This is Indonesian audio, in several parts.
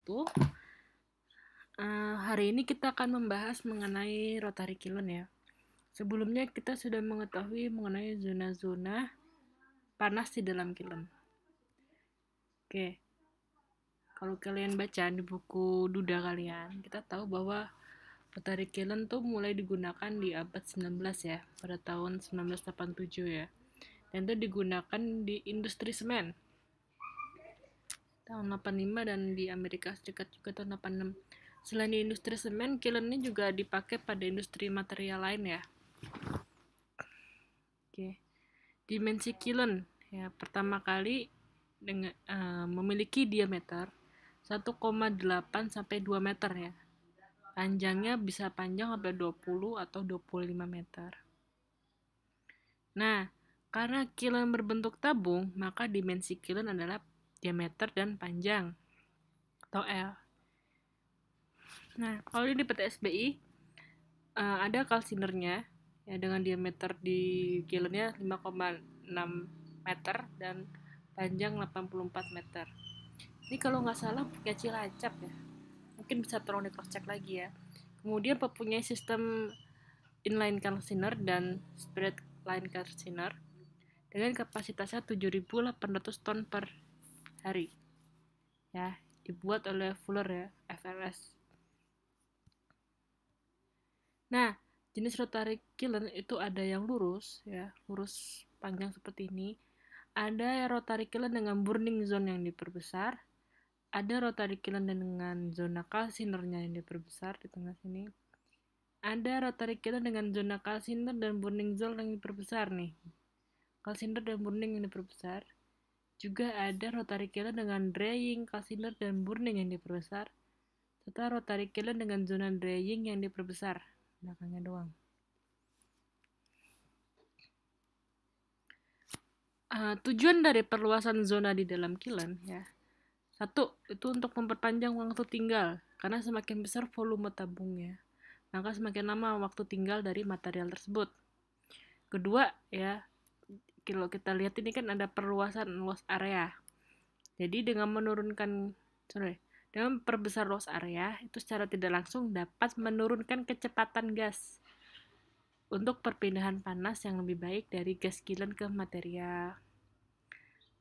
wabarakatuh. Hari ini kita akan membahas mengenai rotary kiln ya. Sebelumnya kita sudah mengetahui mengenai zona-zona panas di dalam kiln. Oke, kalau kalian baca di buku Duda kalian, kita tahu bahwa rotary kiln tuh mulai digunakan di abad 19 ya, pada tahun 1987 ya. Dan itu digunakan di industri semen tahun 85 dan di Amerika Serikat juga tahun 86. Selain di industri semen, kiln ini juga dipakai pada industri material lain ya. Oke. Dimensi kiln ya, pertama kali dengan memiliki diameter 1,8 sampai 2 meter ya. Panjangnya bisa panjang sampai 20 atau 25 meter. Nah, karena kiln berbentuk tabung, maka dimensi kiln adalah diameter dan panjang atau L. Nah, kalau ini di PT SBI ada kalsinernya ya dengan diameter di kilnnya 5,6 meter dan panjang 84 meter. Ini kalau nggak salah punya Cilacap ya. Mungkin bisa tolong di cross check lagi ya. Kemudian mempunyai sistem inline calciner dan spirit line calciner dengan kapasitasnya 7.800 ton per hari. Ya, dibuat oleh Fuller ya, FLS. Nah, jenis rotary kiln itu ada yang lurus ya, lurus panjang seperti ini. Ada rotary kiln dengan burning zone yang diperbesar. Ada rotary kiln dengan zona calcinernya yang diperbesar di tengah sini. Ada rotary kiln dengan zona calciner dan burning zone yang diperbesar nih. Calciner dan burning yang diperbesar. Juga ada rotary kiln dengan drying, calciner dan burning yang diperbesar. Serta rotary kiln dengan zona drying yang diperbesar. Belakangnya doang. Tujuan dari perluasan zona di dalam kiln ya. Satu, itu untuk memperpanjang waktu tinggal karena semakin besar volume tabungnya, maka semakin lama waktu tinggal dari material tersebut. Kedua, ya, kalau kita lihat ini kan ada perluasan luas area. Jadi dengan memperbesar luas area itu secara tidak langsung dapat menurunkan kecepatan gas untuk perpindahan panas yang lebih baik dari gas kiln ke material.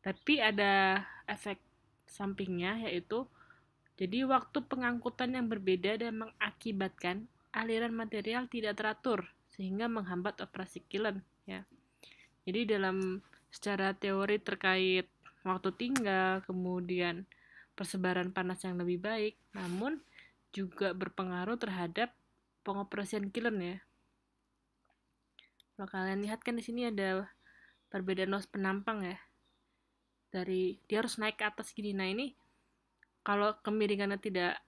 Tapi ada efek sampingnya yaitu jadi waktu pengangkutan yang berbeda dan mengakibatkan aliran material tidak teratur sehingga menghambat operasi kiln ya. Jadi dalam secara teori terkait waktu tinggal, kemudian persebaran panas yang lebih baik, namun juga berpengaruh terhadap pengoperasian kiln ya. Kalau kalian lihat kan di sini ada perbedaan luas penampang ya. Dia harus naik ke atas gini. Nah, ini kalau kemiringannya tidak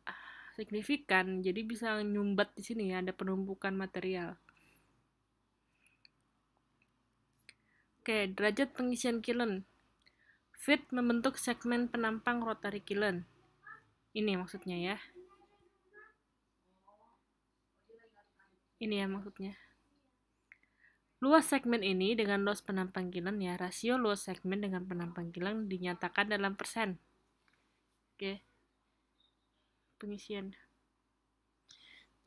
signifikan, jadi bisa nyumbat di sini ya, ada penumpukan material. Oke, derajat pengisian kiln. Fit membentuk segmen penampang rotary kiln. Ini maksudnya ya. Ini ya maksudnya. Luas segmen ini dengan luas penampang kiln ya, rasio luas segmen dengan penampang kiln dinyatakan dalam persen. Oke. Pengisian.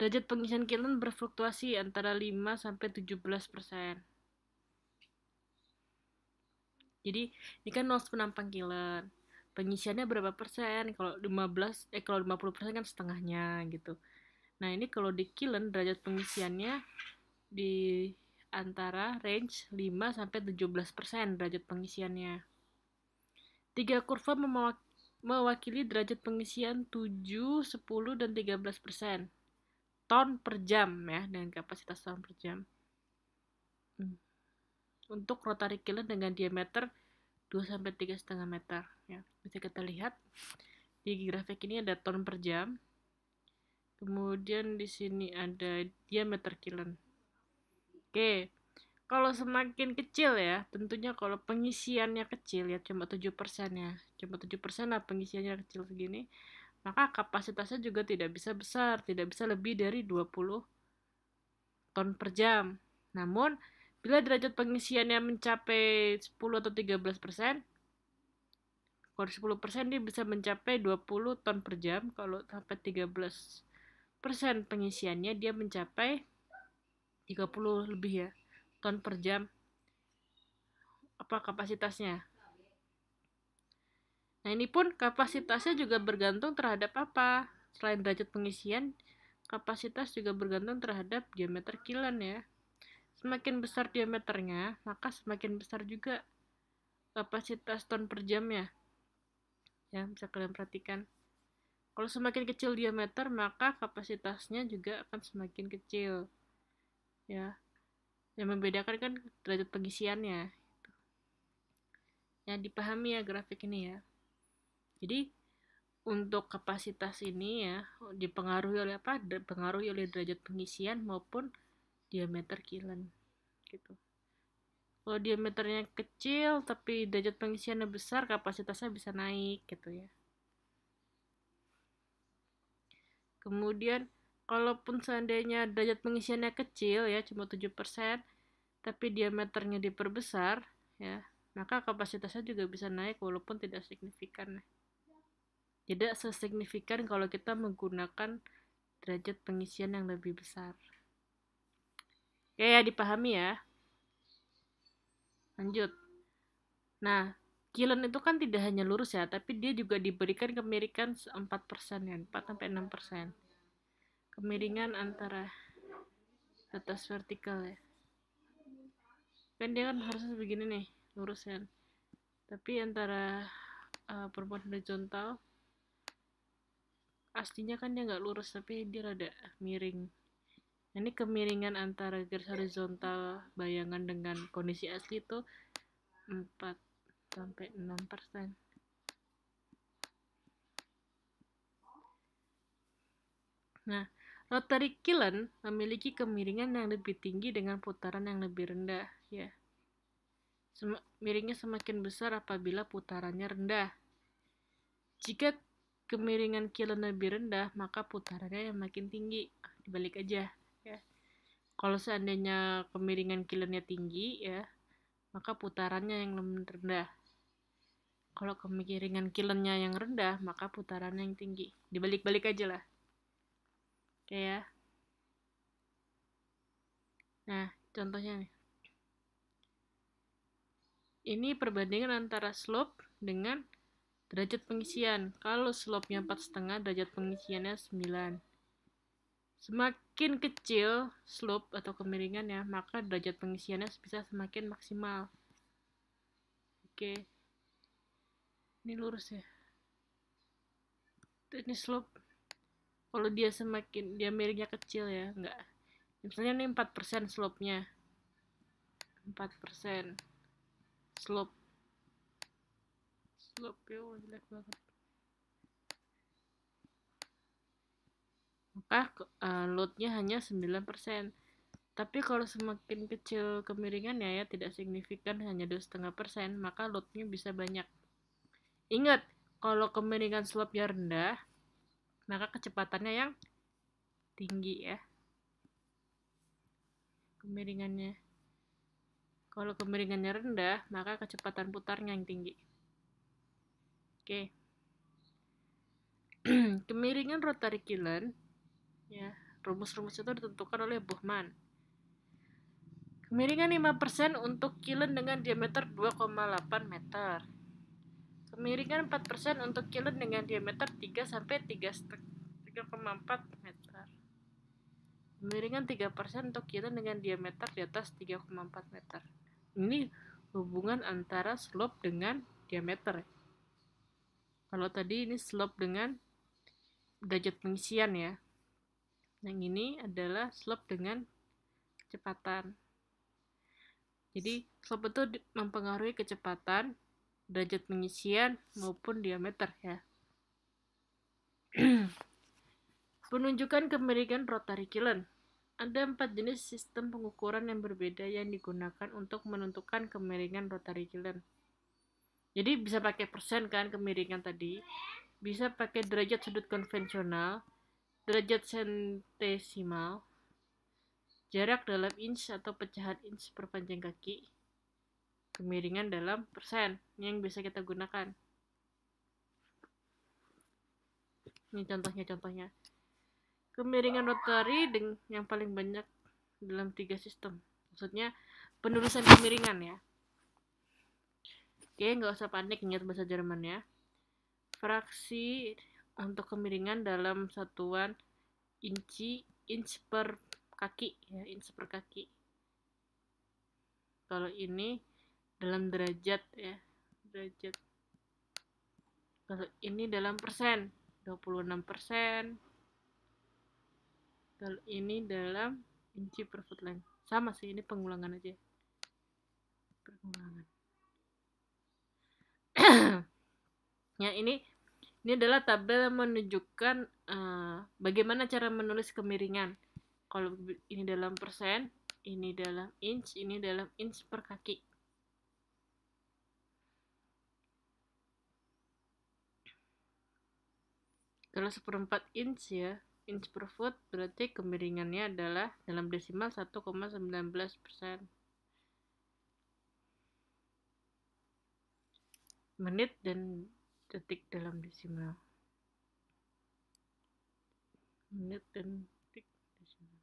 Derajat pengisian kiln berfluktuasi antara 5 sampai 17%. Jadi ini kan luas penampang kiln. Pengisiannya berapa persen? Kalau 50% kan setengahnya gitu. Nah, ini kalau di kiln derajat pengisiannya di antara range 5 sampai 17% derajat pengisiannya. 3 kurva mewakili derajat pengisian 7, 10 dan 13%. Ton per jam ya, dengan kapasitas ton per jam. Untuk rotary kiln dengan diameter 2 sampai 3,5 meter ya. Bisa kita lihat di grafik ini ada ton per jam. Kemudian di sini ada diameter kiln. Oke. Kalau semakin kecil ya, tentunya kalau pengisiannya kecil ya, cuma 7% ya. Cuma 7% lah pengisiannya kecil segini. Maka kapasitasnya juga tidak bisa besar, tidak bisa lebih dari 20 ton per jam. Namun, bila derajat pengisiannya mencapai 10 atau 13%, Kalau 10% dia bisa mencapai 20 ton per jam. Kalau sampai 13% pengisiannya dia mencapai 30 lebih ya ton per jam kapasitasnya. Nah, ini pun kapasitasnya juga bergantung terhadap apa? Selain derajat pengisian, kapasitas juga bergantung terhadap diameter kilen ya. Semakin besar diameternya, maka semakin besar juga kapasitas ton per jamnya. Ya, bisa kalian perhatikan. Kalau semakin kecil diameter, maka kapasitasnya juga akan semakin kecil. Ya. Yang membedakan kan derajat pengisiannya. Ya, dipahami ya grafik ini ya. Jadi untuk kapasitas ini ya dipengaruhi oleh apa? Dipengaruhi oleh derajat pengisian maupun diameter kilen gitu. Kalau diameternya kecil tapi derajat pengisiannya besar, kapasitasnya bisa naik gitu ya. Kemudian kalaupun seandainya derajat pengisiannya kecil ya, cuma 7%, tapi diameternya diperbesar ya, maka kapasitasnya juga bisa naik walaupun tidak signifikan. Tidak sesignifikan kalau kita menggunakan derajat pengisian yang lebih besar. Oke ya, dipahami ya. Lanjut. Nah, kilen itu kan tidak hanya lurus ya, tapi dia juga diberikan kemiringan 4% ya, 4-6%. Kemiringan antara atas vertikal ya. Kan dia kan harusnya begini nih, lurus kan. Tapi antara permukaan horizontal aslinya kan dia nggak lurus, tapi dia rada miring. Ini kemiringan antara garis horizontal bayangan dengan kondisi asli itu 4-6%. Nah, rotary kiln memiliki kemiringan yang lebih tinggi dengan putaran yang lebih rendah ya. Miringnya semakin besar apabila putarannya rendah. Jika kemiringan kiln lebih rendah, maka putarannya yang makin tinggi. Dibalik aja ya. Kalau seandainya kemiringan kilnnya tinggi ya, maka putarannya yang rendah. Kalau kemiringan kilnnya yang rendah, maka putarannya yang tinggi. Dibalik-balik aja lah. Oke ya. Nah, contohnya nih. Ini perbandingan antara slope dengan derajat pengisian. Kalau slope-nya 4,5, derajat pengisiannya 9. Semakin kecil slope atau kemiringannya, maka derajat pengisiannya bisa semakin maksimal. Oke. Ini lurus ya. Ini slope. Kalau dia miringnya kecil ya, enggak. Misalnya ini 4% slope-nya. 4% slope ya, jelek banget. Maka load-nya hanya 9%. Tapi kalau semakin kecil kemiringannya ya, tidak signifikan, hanya 2,5%, maka load-nya bisa banyak. Ingat, kalau kemiringan slope-nya rendah, maka kecepatannya yang tinggi ya. Kemiringannya. Kalau kemiringannya rendah, maka kecepatan putarnya yang tinggi. Oke. Kemiringan rotary kiln ya, rumus-rumus itu ditentukan oleh Bowman. Kemiringan 5% untuk kiln dengan diameter 2,8 meter. Kemiringan 4% untuk kiln dengan diameter 3-3,4 meter. Kemiringan 3% untuk kiln dengan diameter di atas 3,4 meter. Ini hubungan antara slope dengan diameter. Kalau tadi ini slope dengan derajat pengisian ya. Yang ini adalah slope dengan kecepatan. Jadi slope itu mempengaruhi kecepatan, derajat pengisian maupun diameter ya. Penunjukan kemiringan rotary kiln. Ada 4 jenis sistem pengukuran yang berbeda yang digunakan untuk menentukan kemiringan rotary kiln. Jadi bisa pakai persen kan kemiringan tadi, bisa pakai derajat sudut konvensional, derajat sentesimal, jarak dalam inch atau pecahan inch per panjang kaki, kemiringan dalam persen yang bisa kita gunakan. Ini contohnya. Kemiringan rotari yang paling banyak dalam 3 sistem. Maksudnya penulisan kemiringan ya. Oke, nggak usah panik, ingat bahasa Jerman ya. Fraksi untuk kemiringan dalam satuan inch per kaki ya, inch per kaki. Kalau ini dalam derajat ya, derajat. Kalau ini dalam persen, 26%. Kalau ini dalam inci per foot length. Sama sih, ini pengulangan aja. Pengulangan. Ya, ini adalah tabel yang menunjukkan bagaimana cara menulis kemiringan. Kalau ini dalam persen, ini dalam inch per kaki. Kalau 1/4 inch ya, inch per foot, berarti kemiringannya adalah dalam desimal 1,19%. Menit dan detik dalam desimal. Menit dan detik desimal.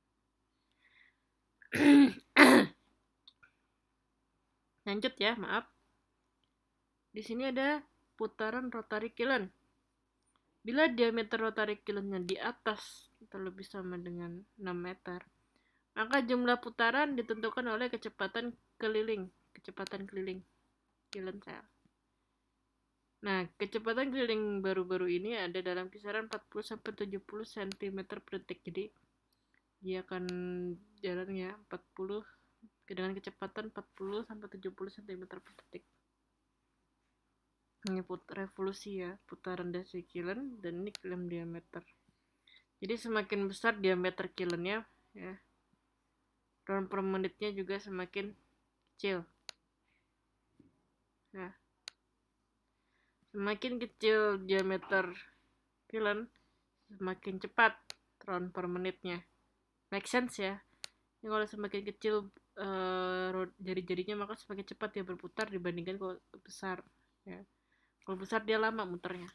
Lanjut ya, maaf. Di sini ada putaran rotary kiln. Bila diameter rotary kilnnya di atas atau lebih sama dengan 6 meter, maka jumlah putaran ditentukan oleh kecepatan keliling kiln sel. Nah, kecepatan keliling baru-baru ini ada dalam kisaran 40-70 cm per detik. Jadi dia akan jalannya 40 dengan kecepatan 40-70 cm per detik. Ini revolusi ya, putaran dari kiln, dan ini kiln diameter. Jadi semakin besar diameter kilnnya ya, round per menitnya juga semakin kecil. Nah, semakin kecil diameter kiln, semakin cepat round per menitnya. Make sense ya? Ini kalau semakin kecil jari-jarinya, maka semakin cepat dia berputar dibandingkan kalau besar ya. Kalau besar dia lama muternya.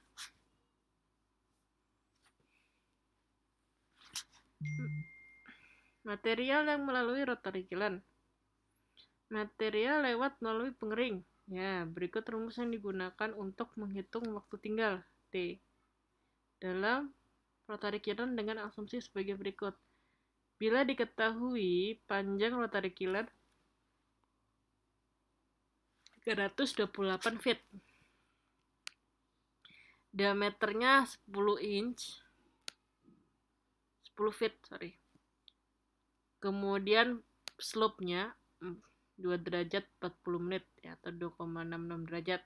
Material yang melalui rotary kiln. Material lewat melalui pengering. Ya, berikut rumus yang digunakan untuk menghitung waktu tinggal T dalam rotary kiln dengan asumsi sebagai berikut. Bila diketahui panjang rotary kiln 328 feet, diameternya 10 feet, kemudian slope-nya 2 derajat 40 menit ya, atau 2,66 derajat.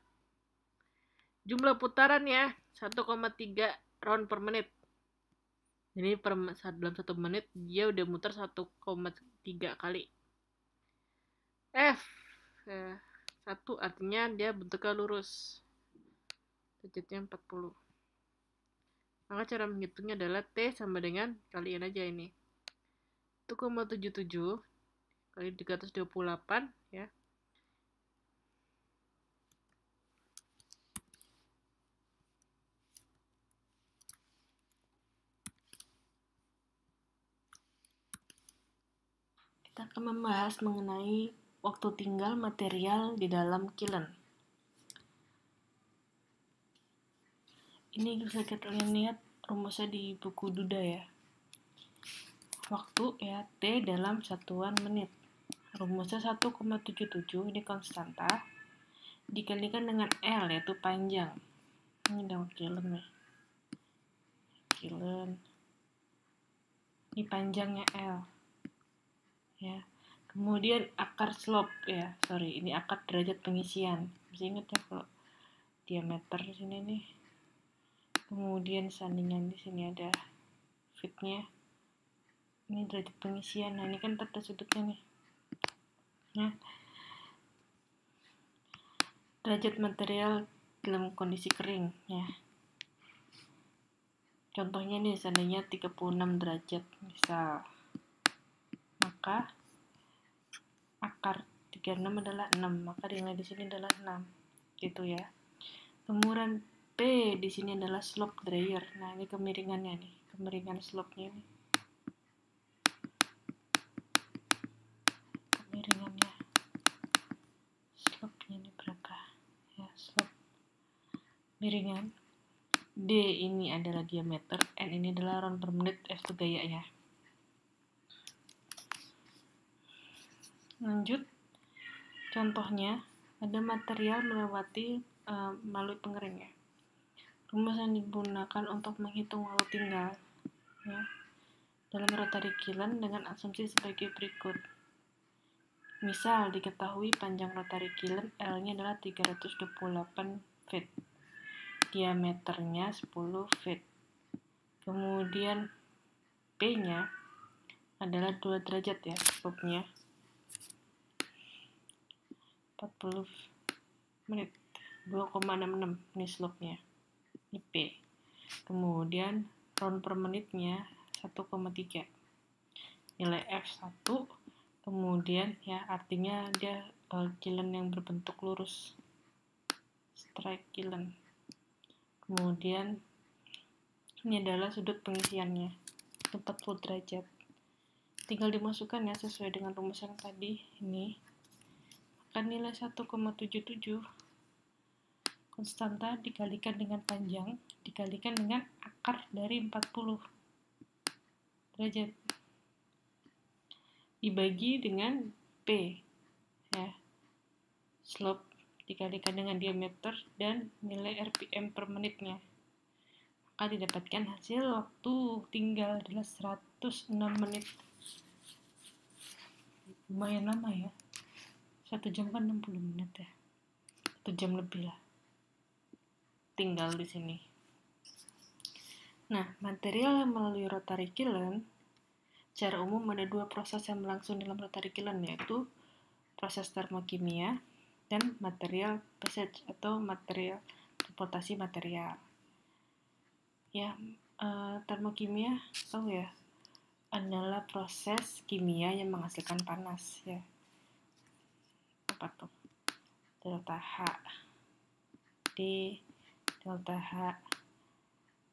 Jumlah putarannya 1,3 round per menit. Jadi dalam 1 menit dia udah muter 1,3 kali. F 1 artinya dia bentuknya lurus, derajatnya 40. Maka cara menghitungnya adalah T sama dengan kaliin aja ini 1,77 kali 328 ya. Kita akan membahas mengenai waktu tinggal material di dalam kiln. Ini bisa kita lihat rumusnya di buku Duda ya. Waktu ya, T dalam satuan menit. Rumusnya 1,77, ini konstanta, dikalikan dengan L, yaitu panjang. Ini dalam kiln ya. Kiln. Ini panjangnya L. Ya. Kemudian akar slope ya, ini akar derajat pengisian. Bisa ingat ya kalau diameter di sini nih. Kemudian sandingan di sini ada fitnya. Ini derajat pengisian. Nah, ini kan tata sudutnya nih. Nah, derajat material dalam kondisi kering ya. Contohnya nih, seandainya 36 derajat misal, maka akar 36 adalah 6, maka nilai di sini adalah 6 gitu ya. P di sini adalah slope dryer. Nah, ini kemiringannya nih, kemiringan slope-nya nih. Kemiringannya. Slope-nya ini berapa? Ya, slope miringan. D ini adalah diameter, N ini adalah round per menit, F itu gayanya. Lanjut, contohnya ada material melewati melalui pengering ya. Rumus yang digunakan untuk menghitung waktu tinggal ya, dalam rotary kiln dengan asumsi sebagai berikut. Misal diketahui panjang rotary kiln L-nya adalah 328 feet, diameternya 10 feet. Kemudian P-nya adalah 2 derajat ya, slope-nya 40 menit, 2,66 ini slope-nya, ini P. Kemudian round per menitnya 1,3, nilai F 1, kemudian ya artinya dia kiln yang berbentuk lurus, strike kiln. Kemudian ini adalah sudut pengisiannya, 40 derajat. Tinggal dimasukkan ya sesuai dengan rumus yang tadi ini. Maka nilai 1,77 konstanta dikalikan dengan panjang dikalikan dengan akar dari 40 derajat dibagi dengan P ya, slope dikalikan dengan diameter dan nilai RPM per menitnya, maka didapatkan hasil waktu tinggal adalah 106 menit. Lumayan lama ya, 1 jam kan 60 menit ya, 1 jam lebih lah tinggal di sini. Nah, material yang melalui rotary kiln secara umum ada 2 proses yang berlangsung dalam rotary kiln, yaitu proses termokimia dan material passage atau material transportasi material. Ya, termokimia tahu ya, adalah proses kimia yang menghasilkan panas ya. Apa tuh? Delta H D, delta H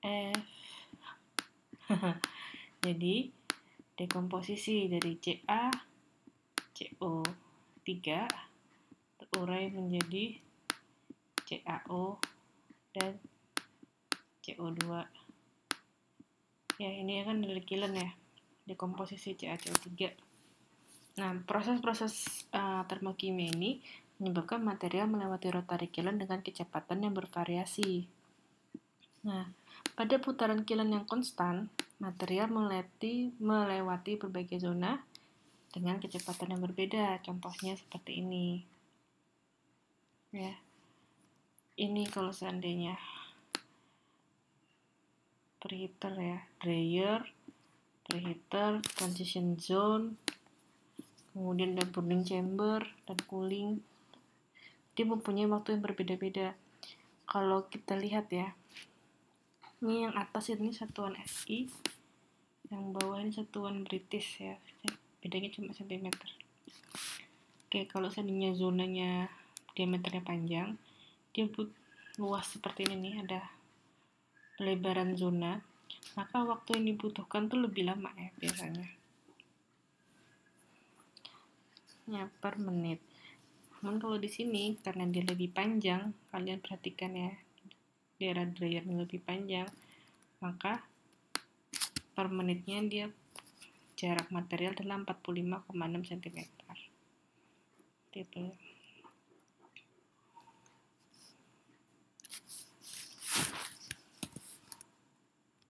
F. Jadi dekomposisi dari Ca, CO3 terurai menjadi CaO dan CO2. Ya, ini kan dari kiln ya, dekomposisi CaCO3. Nah, proses-proses termokimia ini menyebabkan material melewati rotary kiln dengan kecepatan yang bervariasi. Nah, pada putaran kiln yang konstan, material melewati berbagai zona dengan kecepatan yang berbeda. Contohnya seperti ini. Ya. Ini kalau seandainya preheater ya, dryer, preheater, transition zone, kemudian ada burning chamber dan cooling. Dia mempunyai waktu yang berbeda-beda. Kalau kita lihat ya, ini yang atas ini satuan SI, yang bawah ini satuan British ya, bedanya cuma cm. Oke, kalau seandainya zonanya diameternya panjang, dia luas seperti ini nih, ada pelebaran zona, maka waktu yang dibutuhkan tuh lebih lama ya biasanya ya, per menit. Namun kalau di sini karena dia lebih panjang, kalian perhatikan ya, daerah dryer lebih panjang, maka per menitnya dia jarak material adalah 45,6 cm. Gitu.